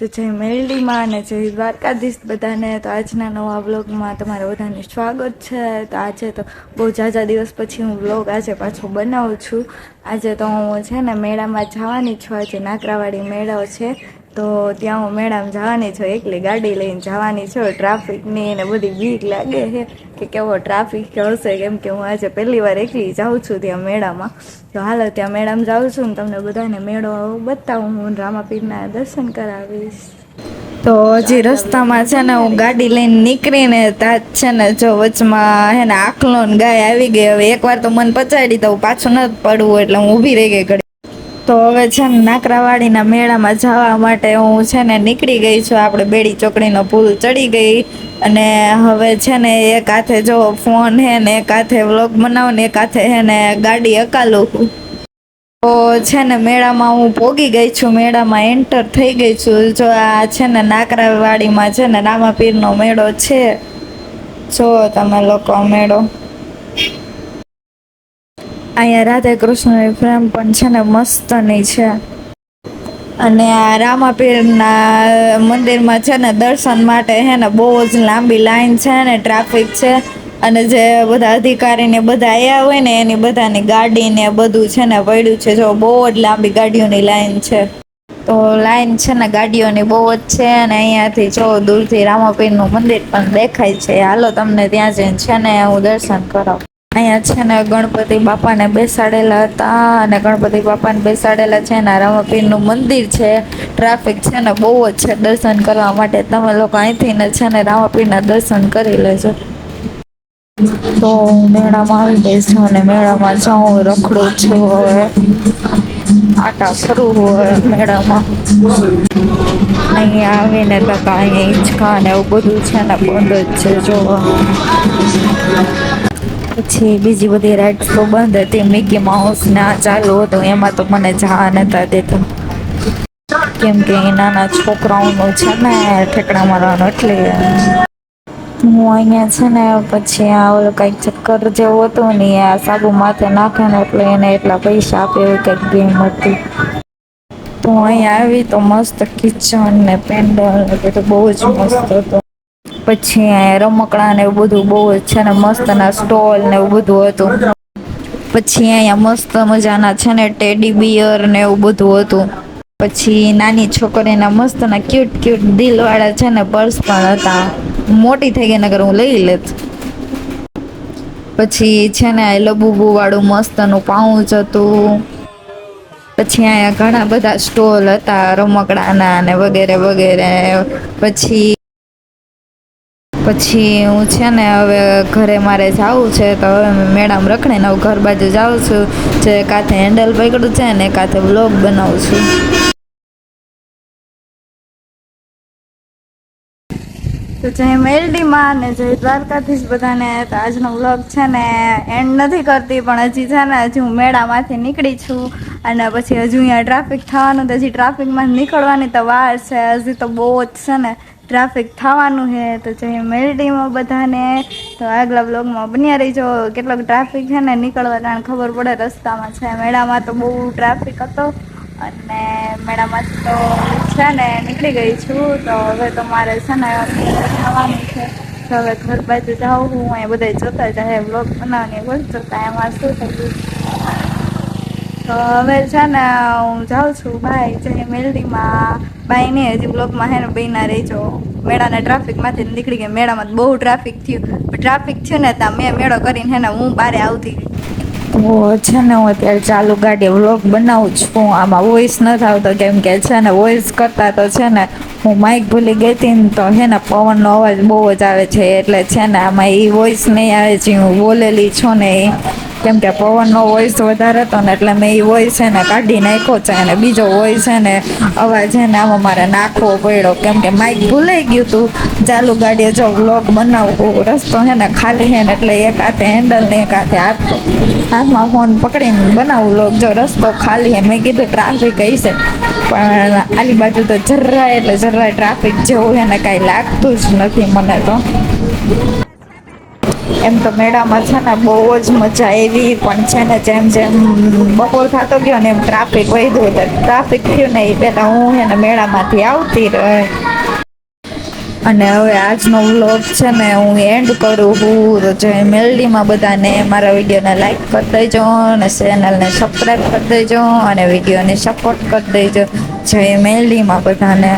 તો જય મેલડીમાં અને જય દ્વારકાધીશ બધાને. તો આજના નવા વ્લોગમાં તમારે બધાને સ્વાગત છે. તો આજે તો બહુ ઝાઝા દિવસ પછી હું વ્લોગ આજે પાછો બનાવું છું. આજે તો હું છે ને મેળામાં જવાની છું. આજે નાકરાવાડી મેળો છે તો ત્યાં હું મેળામાં જવાની છું. એકલી ગાડી લઈને જવાની છું. ટ્રાફિકની ને બધી બીક લાગે છે કે કેવો ટ્રાફિક હશે, કેમ કે હું આજે પહેલી વાર એકલી જાઉં છું ત્યાં મેળામાં. તો હાલો ત્યાં મેળામાં જાઉં છું ને તમને બધાને મેળો બતાવું. હું રામાપીરના દર્શન કરાવીશ. તો હજી રસ્તામાં છે ને હું ગાડી લઈને નીકળીને ત્યાં છે ને જો વચમાં હે ને આખલો ને ગાય આવી ગઈ. હવે એકવાર તો મને પચાડી તો પાછું નથી પડવું એટલે હું ઊભી રહી ગઈ ઘડી. તો હવે છે ને નાકરાવાડીના મેળામાં જવા માટે હું છે ને નીકળી ગઈ છું. આપણે બેડી ચોકડીનો પુલ ચડી ગઈ અને હવે છે ને એક હાથે જો ફોન હે ને એક હાથે વ્લોગ બનાવો ને એક હાથે હે ને ગાડી હકાલું. તો છે ને મેળામાં હું પોગી ગઈ છું. મેળામાં એન્ટર થઈ ગઈ છું. જો આ છે ને નાકરાવાડીમાં છે ને રામાપીરનો મેળો છે. જો તમે લોકો મેળો અહીંયા રાધા કૃષ્ણની ફ્રેમ પણ છે ને મસ્તની છે. અને આ રામાપીરના મંદિરમાં છે ને દર્શન માટે હે ને બહુ જ લાંબી લાઈન છે ને ટ્રાફિક છે. અને જે બધા અધિકારીને બધા આવ્યા હોય ને એની બધાની ગાડી ને બધું છે ને પડ્યું છે. જો બહુ જ લાંબી ગાડીઓની લાઈન છે. તો લાઈન છે ને ગાડીઓની બહુ જ છે. અને અહીંયાથી જો દૂરથી રામાપીરનું મંદિર પણ દેખાય છે. હાલો તમને ત્યાં જઈને છે ને હું દર્શન કરાવું. અહીંયા છે ને ગણપતિ બાપાને બેસાડેલા હતા અને ગણપતિ બાપાને બેસાડેલા છે ને રામાપીરનું મંદિર છે. ટ્રાફિક છે ને બહુ જ છે દર્શન કરવા માટે. તમે લોકો અહીંથી ને છે ને રામાપીરના દર્શન કરી લેજો. તો મેળામાં આવી ગઈ છું અને મેળામાં જાઉં રખડું છું. હવે આટા ફરવું હોય મેળામાં. અહીંયા આવીને તો અહીંયા હિંચકા ને એવું બધું છે ને બંધ જ છે. જો પછી બીજી બધી રાઇડ્સ તો બંધ હતી. મિકી માઉસ ને આ ચાલુ હતું એમાં તો મને જવા નતા દેતા કેમ કે એ નાના છોકરાઓનું છે ને ઠેકડા મારવાનું. એટલે હું અહીંયા છે ને પછી આ ઓલું કંઈક ચક્કર જેવું હતું ને આ સાબુ માથે નાખે ને એટલે એને એટલા પૈસા આપે એવું કંઈક ગેમ હતી. તો અહીંયા આવી તો મસ્ત કિચન ને પેન્ડલ ને બધું બહુ જ મસ્ત હતું. પછી અહીંયા રમકડા ને એવું બધું બહુ જ છે ને મસ્ત ના સ્ટોલ ને એવું બધું હતું. પછી અહીંયા મસ્ત મજાના છે ને ટેડી બિયર ને એવું બધું હતું. પછી નાની છોકરીના મસ્ત ના ક્યુટ ક્યુટ દિલવાળા છે ને પર્સ પણ હતા. મોટી થઈ ગઈ નકર હું લઈ લેત. પછી છે ને લબુબુ વાળું મસ્તનું પાઉચ હતું. પછી અહીંયા ઘણા બધા સ્ટોલ હતા રમકડાના ને વગેરે વગેરે. પછી હું છે ને હવે ઘરે મારે જવું છે તો હવે મેળામાં રખડીને હવે ઘર બાજુ જાઉં છું. જે કાંથે હેન્ડલ પકડ્યું છે ને કાંથે વ્લોગ બનાવું છું. તો જય મેલડીમાં ને જય દ્વારકાધીશ બધાને. તો આજનો વ્લોગ છે ને એન્ડ નથી કરતી પણ હજી છે ને હજી હું મેળામાંથી નીકળી છું અને પછી હજુ અહીંયા ટ્રાફિક થવાનું. તો હજી ટ્રાફિકમાં નીકળવાની તો વાર છે. હજી તો બહુ જ છે ને ટ્રાફિક થવાનું છે. તો જય મેલડીમાં બધાને. તો આગલા વ્લોગમાં બન્યા રહીજો. કેટલોક ટ્રાફિક છે ને નીકળવા કારણ ખબર પડે રસ્તામાં છે. મેળામાં તો બહુ ટ્રાફિક હતો અને મેળામાંથી તો છે ને નીકળી ગઈ છું. તો હવે તો મારે છે ને ખાવાનું છે. તો હવે ઘર બાજુ જાઉં હું. અહીંયા બધા જોતા જાય વ્લોગ બનાવવાની બસ જોતા એમાં શું થયું. તો હવે છે ને હું જાઉં છું. બાય. જય મેલડીમાં. બાય નહીં હજી બ્લોગમાં હે ને બહીના રહેજો. મેળાના ટ્રાફિકમાંથી નીકળી ગયા. મેળામાં બહુ ટ્રાફિક થયું. ટ્રાફિક થયું ને ત્યાં મેં મેળો કરીને હે ને હું બારે આવતી. તો છે ને હું અત્યારે ચાલુ ગાડી વ્લોગ બનાવું છું. આમાં વોઇસ નથી આવતો કેમ કે છે ને વોઇસ કરતા તો છે ને હું માઇક ભૂલી ગઈ હતી ને તો છે ને પવનનો અવાજ બહુ જ આવે છે. એટલે છે ને આમાં એ વોઇસ નહીં આવે છે. હું બોલેલી છું ને એ કેમ કે પવનનો વોઇસ વધારે હતો ને એટલે મેં એ વોઇસ છે ને કાઢી નાખ્યો છે. અને બીજો વોઇસ છે ને અવાજ છે ને આમાં મારે નાખવો પડ્યો કેમ કે માઇક ભૂલાઈ ગયું હતું. ચાલુ ગાડીએ જો વ્લોગ બનાવવું રસ્તો છે ને ખાલી છે ને એટલે એક હાથે હેન્ડલ ને એક હાથે હાથમાં ફોન પકડીને બનાવું વ્લોગ. જો રસ્તો ખાલી છે મેં કીધું ટ્રાફિક હશે પણ આલી બાજુ તો જરાય એટલે જરાય ટ્રાફિક જેવું છે ને કાંઈ લાગતું જ નથી મને તો. એમ તો મેળામાં છે ને બહુ જ મજા આવી, પણ છે ને જેમ જેમ બપોર થતો ગયો ને એમ ટ્રાફિક વધ્યું, એટલે ટ્રાફિક થયું ને એ પહેલાં હું એને મેળામાંથી આવતી રહે. અને હવે આજનો વ્લોગ છે ને હું એન્ડ કરું છું. તો જે મેલડીમાં બધાને મારા વિડીયોને લાઈક કરી દેજો અને ચેનલને સબસ્ક્રાઈબ કરી દેજો અને વિડીયોને સપોર્ટ કરી દેજો. જય મેલડીમાં બધાને.